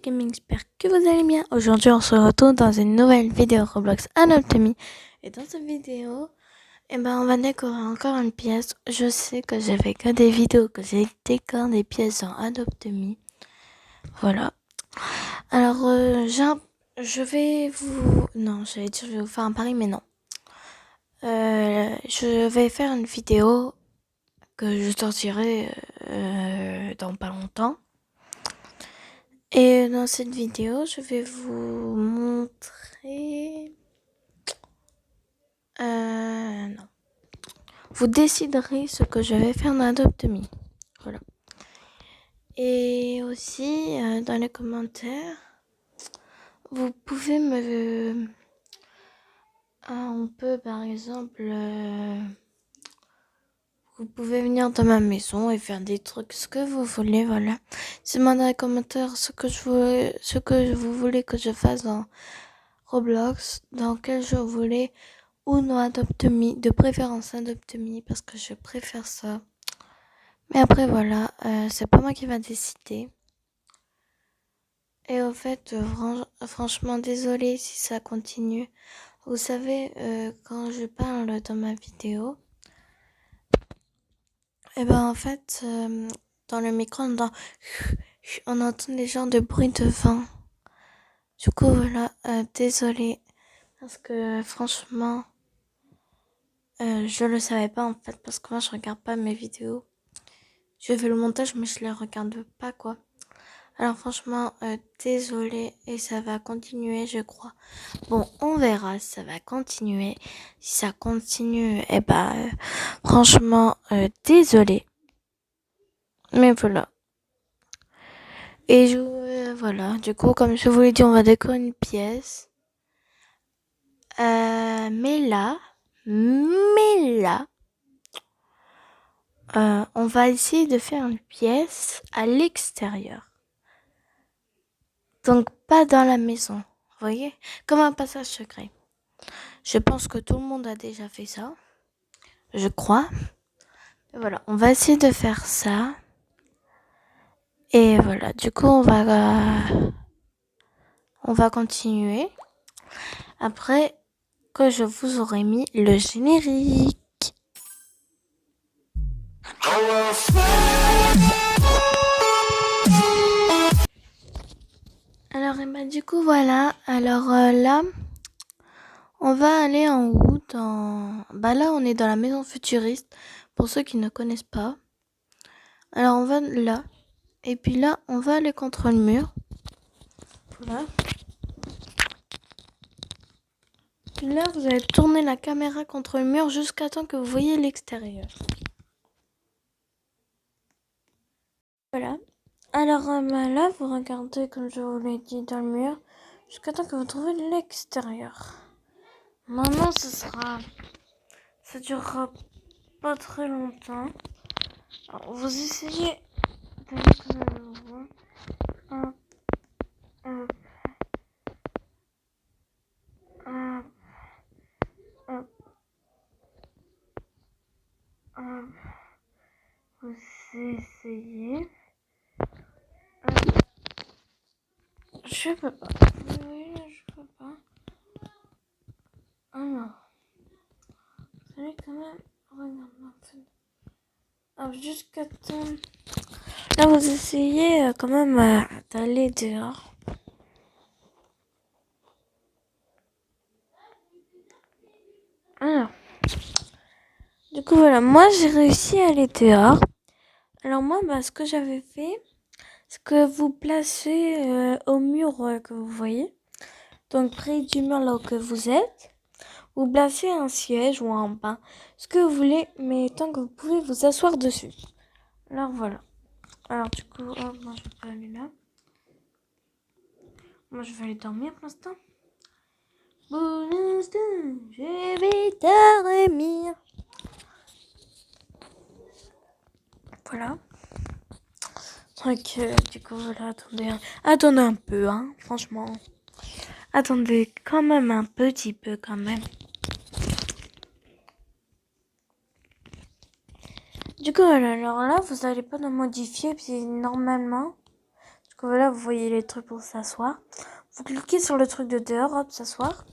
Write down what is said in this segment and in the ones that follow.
Gaming, j'espère que vous allez bien. Aujourd'hui on se retrouve dans une nouvelle vidéo Roblox Anatomy. Et dans cette vidéo, on va décorer encore une pièce. Je sais que j'ai fait que des vidéos que j'ai décoré des pièces en Anatomy. Voilà. Alors je vais vous... Non, j'allais dire je vais vous faire un pari, mais non. Je vais faire une vidéo que je sortirai dans pas longtemps. Et dans cette vidéo, je vais vous montrer... non. Vous déciderez ce que je vais faire dans Adopt.me. Voilà. Et aussi, dans les commentaires, vous pouvez me... on peut, par exemple... vous pouvez venir dans ma maison et faire des trucs, ce que vous voulez, voilà. Dites-moi dans les commentaires ce que vous voulez que je fasse dans Roblox, dans quel jeu vous voulez, ou dans Adopt.me, de préférence Adopt.me, parce que je préfère ça. Mais après, voilà, c'est pas moi qui va décider. Et au fait, franchement, désolée si ça continue. Vous savez, quand je parle dans ma vidéo, en fait, dans le micro, on entend des genres de bruit de vent. Du coup, voilà, désolée. Parce que franchement, je le savais pas en fait, parce que moi je regarde pas mes vidéos. Je fais le montage, mais je les regarde pas, quoi. Alors franchement, désolée, et ça va continuer, je crois. Bon, on verra si ça va continuer. Si ça continue, franchement, désolée. Mais voilà. Et voilà, du coup, comme je vous l'ai dit, on va décorer une pièce. Mais là, on va essayer de faire une pièce à l'extérieur. Donc pas dans la maison, vous voyez, comme un passage secret. Je pense que tout le monde a déjà fait ça, je crois. Et voilà, on va essayer de faire ça. Et voilà, du coup on va continuer. Après que je vous aurai mis le générique. Alors du coup voilà, alors là on va aller en haut là on est dans la maison futuriste pour ceux qui ne connaissent pas. Alors on va là et puis là on va aller contre le mur. Voilà. Puis là vous allez tourner la caméra contre le mur jusqu'à temps que vous voyez l'extérieur. Voilà. Alors là vous regardez comme je vous l'ai dit dans le mur jusqu'à temps que vous trouvez l'extérieur. Maintenant ça durera pas très longtemps. Alors, vous essayez d'aller comme le voit. Vous essayez. Je peux pas. Oui, je peux pas. Alors, vous allez quand même regarder. Alors, jusqu'à temps. Là, vous essayez quand même d'aller dehors. Alors, du coup, voilà, moi j'ai réussi à aller dehors. Alors, moi, ce que j'avais fait, c'est que vous placez au mur que vous voyez, donc près du mur là où que vous êtes, vous placez un siège ou un banc, ce que vous voulez, mais tant que vous pouvez vous asseoir dessus. Alors voilà. Alors du coup, moi je vais pas aller là. Moi je vais aller dormir pour l'instant. Pour l'instant, je vais dormir. Voilà. Donc du coup voilà, attendez un peu, hein, franchement. Attendez quand même un petit peu quand même. Du coup voilà, alors là vous allez pas nous modifier, puis normalement, Du coup, voilà, vous voyez les trucs pour s'asseoir. Vous cliquez sur le truc de dehors, hop, s'asseoir.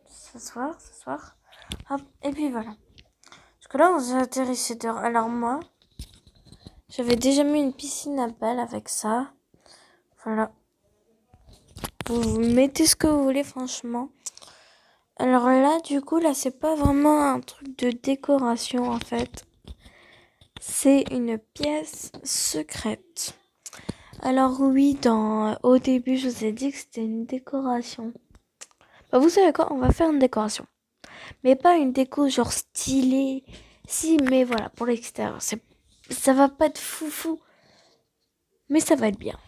S'asseoir. Hop, et puis voilà. Parce que là, vous atterrissez dehors. Alors moi, j'avais déjà mis une piscine à balles avec ça. Voilà. Vous mettez ce que vous voulez, franchement. Alors là, du coup, là, c'est pas vraiment un truc de décoration, en fait. C'est une pièce secrète. Alors oui, au début, je vous ai dit que c'était une décoration. Bah, vous savez quoi? On va faire une décoration. Mais pas une déco genre stylée. Si, mais voilà, pour l'extérieur. Ça va pas être foufou. Mais ça va être bien.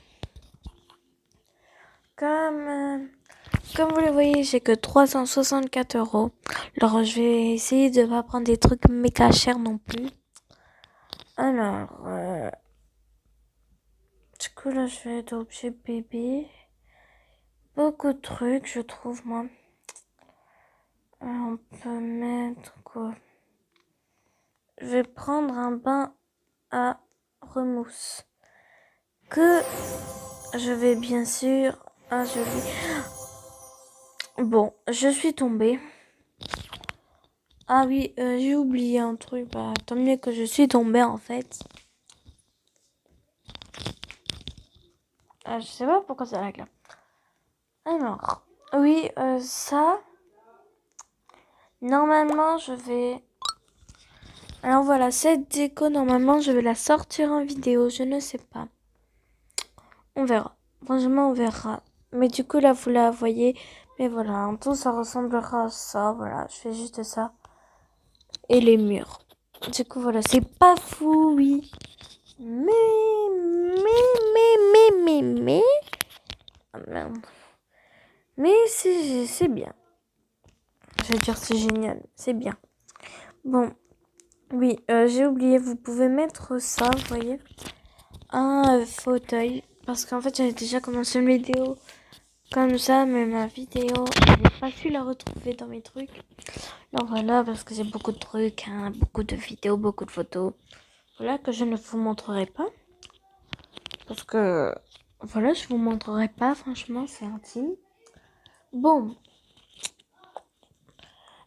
Comme vous le voyez, j'ai que 364 €. Alors, je vais essayer de pas prendre des trucs méga chers non plus. Alors, du coup, là, je vais être objet bébé. Beaucoup de trucs, je trouve, moi. On peut mettre quoi? Je vais prendre un bain à remousse. Que je vais bien sûr... Ah, je vais... Bon, je suis tombée. Ah oui, j'ai oublié un truc. Bah, tant mieux que je suis tombée, en fait. Je sais pas pourquoi ça lag là. Alors, oui, ça... Normalement, je vais... Alors voilà, cette déco, normalement, je vais la sortir en vidéo. Je ne sais pas. On verra. Franchement, on verra. Mais du coup, là, vous la voyez. Mais voilà, en tout, ça ressemblera à ça. Voilà, je fais juste ça. Et les murs. Du coup, voilà, c'est pas fou, oui. Mais... Ah, merde. Mais c'est bien. Je vais dire c'est génial. C'est bien. Bon. Oui, j'ai oublié. Vous pouvez mettre ça, vous voyez. Un fauteuil. Parce qu'en fait, j'avais déjà commencé une vidéo comme ça, mais ma vidéo, j'ai pas su la retrouver dans mes trucs. Alors voilà, parce que j'ai beaucoup de trucs, hein, beaucoup de vidéos, beaucoup de photos. Voilà, que je ne vous montrerai pas. Parce que, voilà, je vous montrerai pas, franchement, c'est intime. Bon.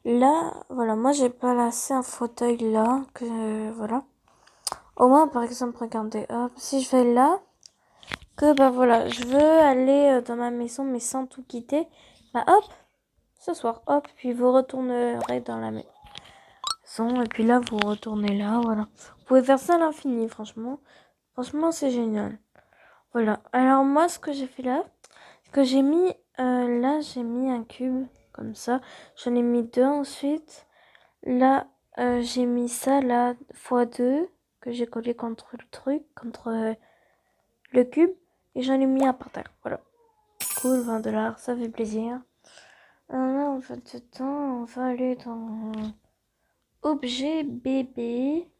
Là, voilà, moi j'ai placé un fauteuil là, que, voilà. Au moins, par exemple, regardez, hop, si je vais là, que, bah voilà, je veux aller dans ma maison, mais sans tout quitter, bah hop, ce soir, hop, puis vous retournerez dans la maison, et puis là, vous retournez là, voilà. Vous pouvez faire ça à l'infini, franchement. Franchement, c'est génial. Voilà. Alors, moi, ce que j'ai fait là, c'est que j'ai mis, là, j'ai mis un cube, comme ça. J'en ai mis deux ensuite. Là, j'ai mis ça, là, x2, que j'ai collé contre le truc, contre le cube. Et j'en ai mis un par terre, voilà. Cool, 20 $, ça fait plaisir. Là, en fait, de temps, on va aller dans objet bébé.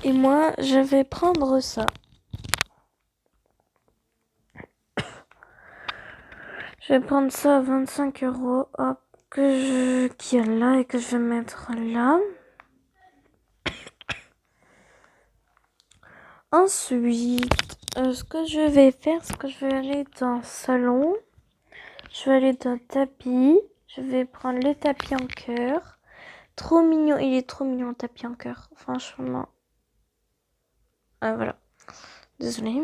Et moi, je vais prendre ça. Je vais prendre ça à 25 €, hop, qui est là et que je vais mettre là. Ensuite, ce que je vais faire, c'est que je vais aller dans le salon. Je vais aller dans le tapis. Je vais prendre le tapis en cœur. Trop mignon, il est trop mignon le tapis en cœur, franchement. Ah voilà, désolée.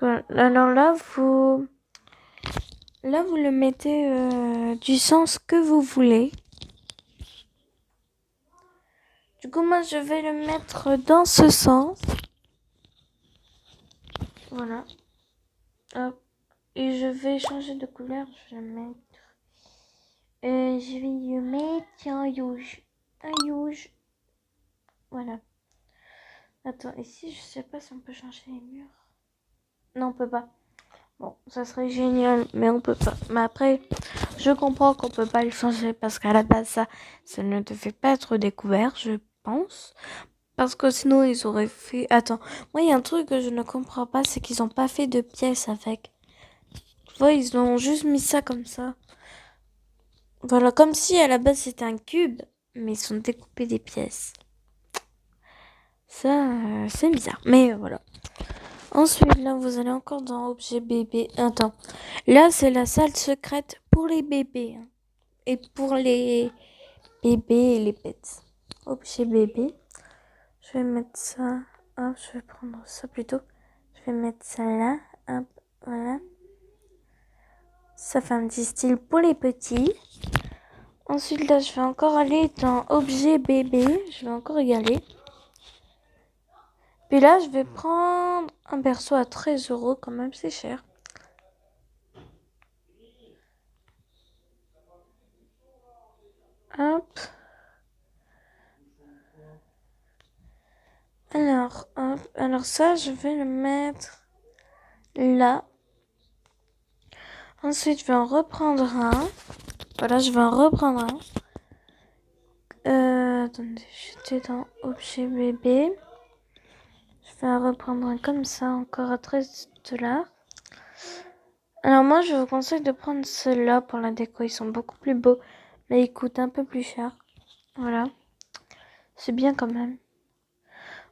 Alors là, vous le mettez du sens que vous voulez. Du coup, moi, je vais le mettre dans ce sens. Voilà. Hop. Et je vais changer de couleur. Je vais le mettre. Je vais le mettre en rouge. Un rouge. Voilà. Attends, ici, je sais pas si on peut changer les murs. Non, on peut pas. Bon, ça serait génial, mais on peut pas. Mais après, je comprends qu'on peut pas le changer parce qu'à la base, ça ne devait pas être découvert, je pense. Parce que sinon, ils auraient fait... Attends, moi, il y a un truc que je ne comprends pas, c'est qu'ils ont pas fait de pièces avec. Tu vois, ils ont juste mis ça comme ça. Voilà, comme si à la base, c'était un cube, mais ils ont découpé des pièces. Ça, c'est bizarre. Mais voilà. Ensuite, là, vous allez encore dans objet bébé. Attends. Là, c'est la salle secrète pour les bébés, hein. Et pour les bébés et les pets. Objet bébé. Je vais mettre ça. Hop, je vais prendre ça plutôt. Je vais mettre ça là. Hop, voilà. Ça fait un petit style pour les petits. Ensuite, là, je vais encore aller dans objet bébé. Je vais encore y aller. Puis là, je vais prendre un berceau à 13 € quand même, c'est cher. Hop. Alors, hop. Alors ça, je vais le mettre là. Ensuite, je vais en reprendre un. Voilà, je vais en reprendre un. Attendez, j'étais dans objet bébé. Je vais en reprendre un comme ça, encore à 13 $. Alors moi, je vous conseille de prendre ceux-là pour la déco. Ils sont beaucoup plus beaux, mais ils coûtent un peu plus cher. Voilà. C'est bien quand même.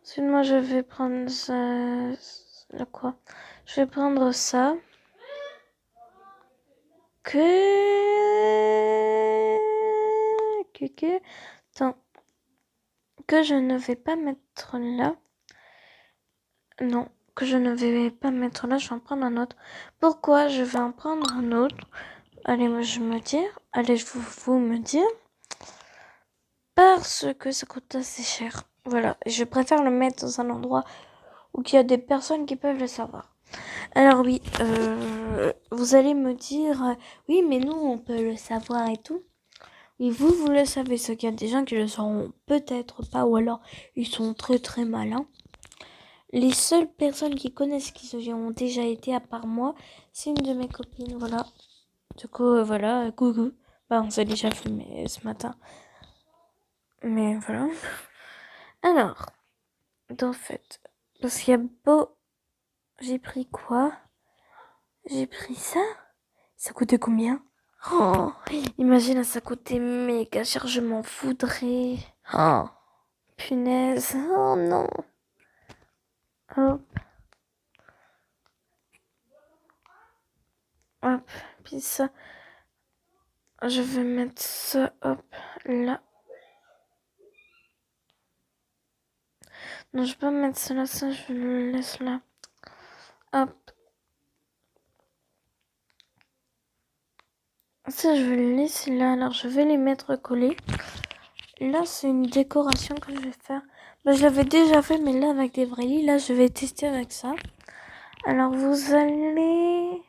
Ensuite, moi, je vais prendre ça... quoi? Je vais prendre ça. Attends. Que je ne vais pas mettre là. Non. Que je ne vais pas mettre là. Je vais en prendre un autre. Pourquoi je vais en prendre un autre? Allez, moi, je me dire. Allez, vous me dire. Parce que ça coûte assez cher. Voilà. Je préfère le mettre dans un endroit où il y a des personnes qui peuvent le savoir. Alors oui, vous allez me dire, oui, mais nous, on peut le savoir et tout. Oui, vous le savez, ce qu'il y a des gens qui le sauront peut-être pas, ou alors ils sont très très malins. Les seules personnes qui connaissent qui y ont déjà été, à part moi, c'est une de mes copines, voilà. Du coup, voilà, coucou. Bah, on s'est déjà filmé ce matin. Mais voilà. Alors, en fait, parce qu'il y a beau... J'ai pris quoi? J'ai pris ça? Ça coûtait combien? Oh, imagine, ça coûtait méga cher, je m'en foudrais. Oh, punaise. Oh non. Hop, hop. Puis ça, je vais mettre ça, hop, là. Non, je vais pas mettre ça là, ça, je le laisse là. Hop. Ça, je vais le laisser là. Alors, je vais les mettre collés. Là, c'est une décoration que je vais faire. Bah, je l'avais déjà fait, mais là, avec des vrais lits, là, je vais tester avec ça. Alors, vous allez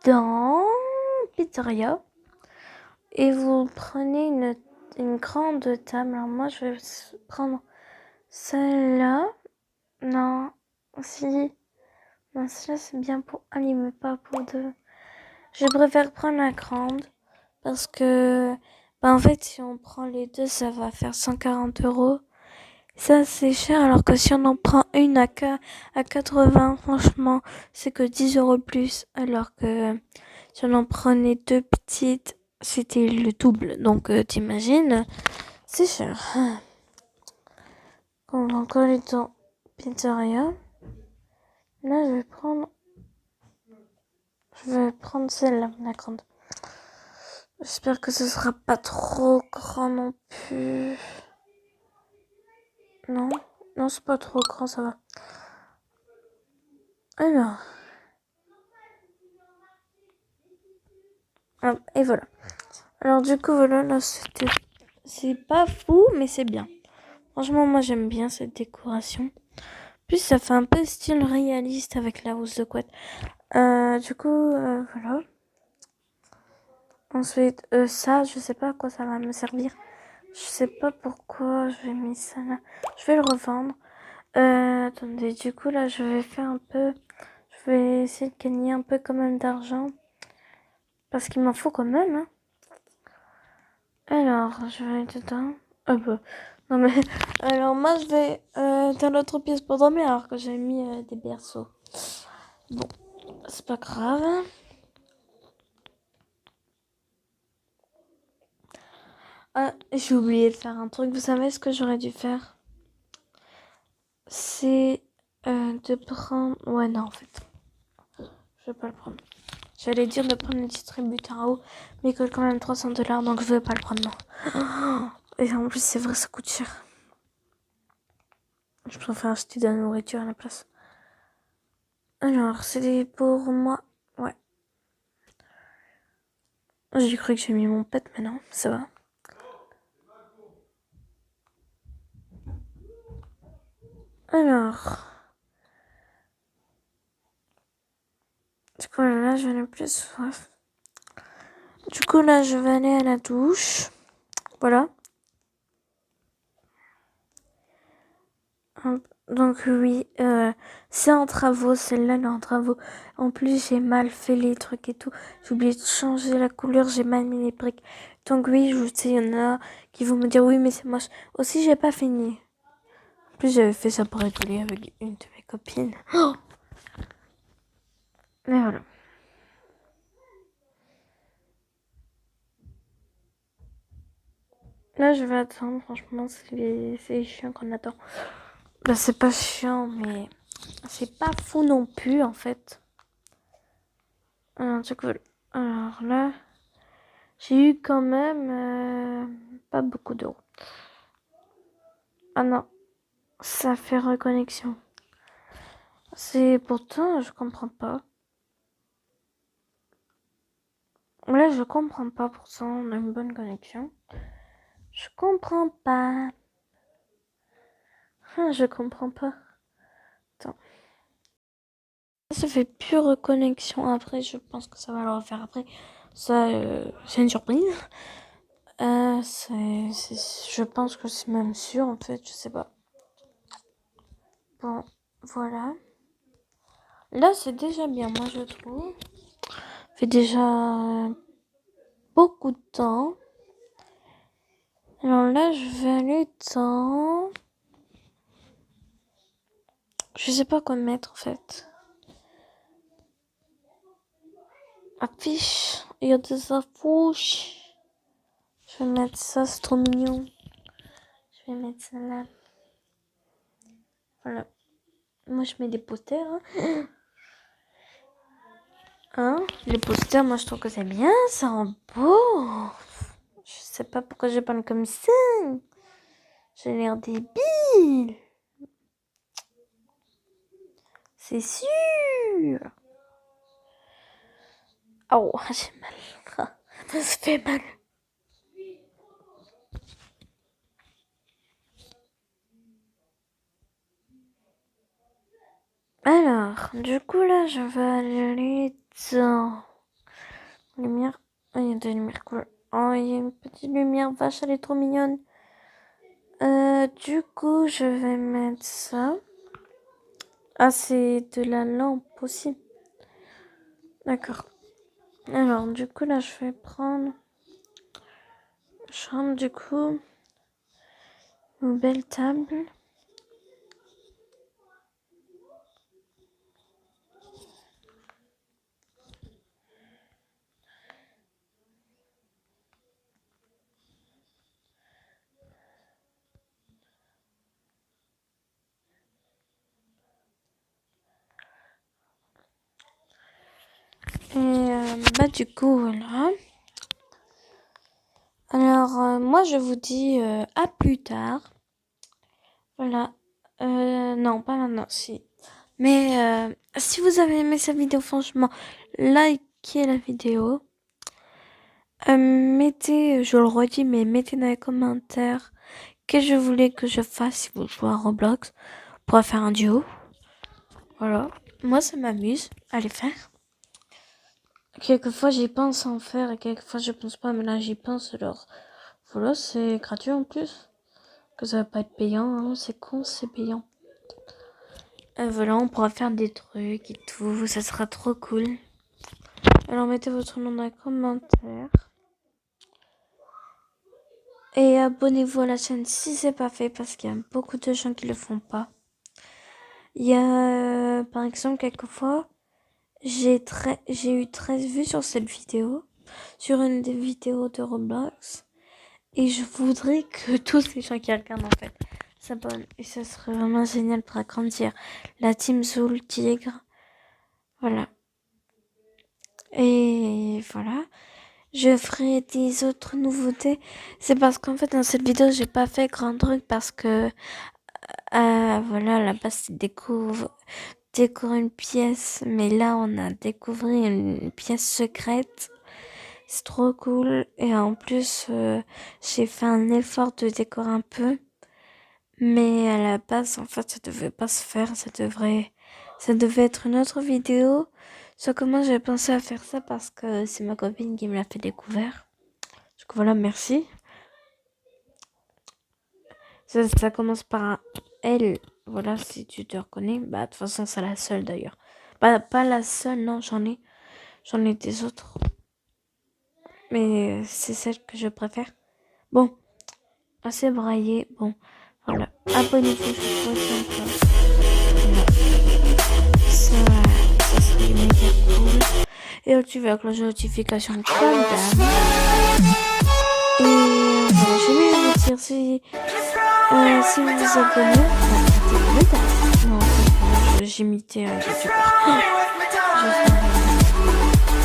dans Pizzeria et vous prenez une grande table. Alors, moi, je vais prendre celle-là. Non, si. Non, celle-là, c'est bien pour un lit, mais pas pour deux. Je préfère prendre la grande parce que, bah, en fait, si on prend les deux, ça va faire 140 €. Ça, c'est cher, alors que si on en prend une à 80, franchement, c'est que 10 € plus. Alors que si on en prenait deux petites, c'était le double. Donc, t'imagines, c'est cher. On va encore aller dans Pizzeria. Là, je vais prendre celle-là, la grande. J'espère que ce sera pas trop grand non plus. Non, non, c'est pas trop grand, ça va. Alors. Hop, et voilà. Alors du coup, voilà, là, c'est pas fou, mais c'est bien. Franchement, moi, j'aime bien cette décoration. Puis, ça fait un peu style réaliste avec la housse de couette. Du coup, voilà. Ensuite, ça, je sais pas à quoi ça va me servir. Je sais pas pourquoi j'ai mis ça là. Je vais le revendre. Attendez, du coup, là, je vais faire un peu... Je vais essayer de gagner un peu quand même d'argent. Parce qu'il m'en faut quand même, hein. Alors, je vais dedans. Ah bah... Non mais... Alors, moi, je vais dans l'autre pièce pour dormir alors que j'ai mis des berceaux. Bon, c'est pas grave. Ah, j'ai oublié de faire un truc. Vous savez ce que j'aurais dû faire? c'est de prendre... Ouais, non, en fait. Je vais pas le prendre. J'allais dire de prendre le distributeur à eau, mais il coûte quand même 300$, donc je vais pas le prendre, non. Et en plus, c'est vrai, ça coûte cher. Je préfère acheter de la nourriture à la place. Alors, c'est pour moi. Ouais. J'ai cru que j'ai mis mon pet, mais non, ça va. Alors. Du coup, là, je n'ai plus soif. Du coup, là, je vais aller à la douche. Voilà. Donc, oui, c'est en travaux. Celle-là, elle est en travaux. En plus, j'ai mal fait les trucs et tout. J'ai oublié de changer la couleur. J'ai mal mis les briques. Donc, oui, je sais, il y en a qui vont me dire oui, mais c'est moche. Aussi, j'ai pas fini. En plus, j'avais fait ça pour rigoler avec une de mes copines. Oh, mais voilà. Là, je vais attendre. Franchement, c'est chiant qu'on attend. Bah, c'est pas chiant, mais c'est pas fou non plus, en fait. Alors, du coup, alors là, j'ai eu quand même pas beaucoup d'euros. Ah non, ça fait reconnexion. C'est pourtant, je comprends pas. Là, je comprends pas, pourtant, on a une bonne connexion. Je comprends pas. Je comprends pas. Attends. Ça fait plus reconnexion après, je pense que ça va le refaire après. Ça, c'est une surprise. Je pense que c'est même sûr, en fait, je sais pas. Bon, voilà. Là, c'est déjà bien, moi, je trouve. Ça fait déjà beaucoup de temps. Alors là, je vais aller dans... Je sais pas quoi mettre, en fait. Affiche. Il y a des affiches. Je vais mettre ça, c'est trop mignon. Je vais mettre ça là. Voilà. Moi, je mets des posters. Hein, les posters, moi, je trouve que c'est bien. Ça rend beau. Je sais pas pourquoi je parle comme ça. J'ai l'air débile. C'est sûr. Oh, j'ai mal. Ça se fait mal. Alors, du coup, là, je vais aller dans... Lumière. Oh, il y a des lumières cool. Oh, il y a une petite lumière vache, elle est trop mignonne. Du coup, je vais mettre ça. Ah, c'est de la lampe aussi. D'accord. Alors, du coup, là, je vais prendre... Chambre, du coup... Une belle table. Et bah, du coup, voilà. Alors, moi, je vous dis à plus tard. Voilà. Non, pas maintenant, si. Mais si vous avez aimé cette vidéo, franchement, likez la vidéo. Mettez, je le redis, mais mettez dans les commentaires que je voulais que je fasse si vous jouez à Roblox. On pourra faire un duo. Voilà. Moi, ça m'amuse à les faire. Quelquefois, j'y pense à en faire et quelquefois, je pense pas. Mais là, j'y pense. Alors, voilà, c'est gratuit en plus. Que ça va pas être payant, hein. C'est con, c'est payant. Voilà, on pourra faire des trucs et tout. Ça sera trop cool. Alors, mettez votre nom dans les commentaires. Et abonnez-vous à la chaîne si c'est pas fait parce qu'il y a beaucoup de gens qui le font pas. Il y a, par exemple, quelquefois, j'ai eu 13 vues sur cette vidéo. Sur une des vidéos de Roblox. Et je voudrais que tous les gens qui regardent, en fait, s'abonnent. Et ça serait vraiment génial pour agrandir la team Soul Tigre. Voilà. Et voilà. Je ferai des autres nouveautés. C'est parce qu'en fait, dans cette vidéo, j'ai pas fait grand truc parce que, voilà, là-bas, c'est découvrir une pièce. Mais là, on a découvert une pièce secrète. C'est trop cool. Et en plus, j'ai fait un effort de décorer un peu. Mais à la base, en fait, ça devait pas se faire. Ça devait être une autre vidéo. Sauf que moi, j'ai pensé à faire ça parce que c'est ma copine qui me l'a fait découvrir. Du coup, voilà, merci. Ça commence par un L. Voilà, si tu te reconnais. Bah, de toute façon, c'est la seule d'ailleurs. Bah, pas la seule, non, j'en ai des autres. Mais c'est celle que je préfère. Bon, assez braillé. Bon, voilà. Abonnez-vous, je vous souhaite ça serait méga cool. Et activez la cloche de notification comme d'hab. Et voilà, je vais vous dire si vous vous abonnez, non, j'imitais un youtubeur.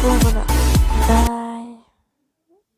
Bon voilà, bye.